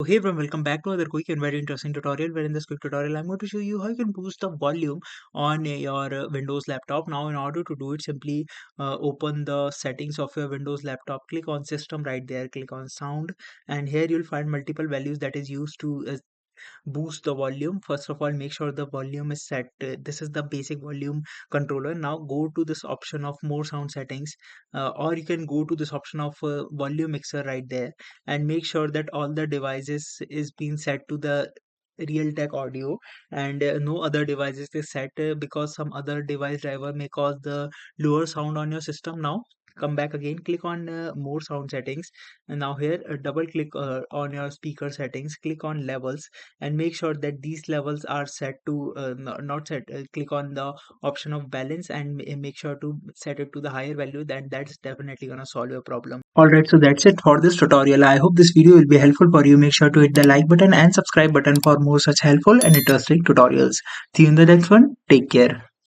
Hey everyone, welcome back to another quick and very interesting tutorial where in this quick tutorial I'm going to show you how you can boost the volume on your Windows laptop. Now in order to do it, simply open the settings of your Windows laptop, click on system right there, click on sound, and here you'll find multiple values that is used to boost the volume. First of all, make sure the volume is set. This is the basic volume controller. Now go to this option of more sound settings, or you can go to this option of volume mixer right there, and make sure that all the devices is being set to the Realtek audio, and no other devices is set, because some other device driver may cause the lower sound on your system. Now come back again, click on more sound settings, and now here double click on your speaker settings, click on levels, and make sure that these levels are set to not set. Click on the option of balance and make sure to set it to the higher value. Then that's definitely gonna solve your problem. Alright, so that's it for this tutorial. I hope this video will be helpful for you. Make sure to hit the like button and subscribe button for more such helpful and interesting tutorials. See you in the next one. Take care.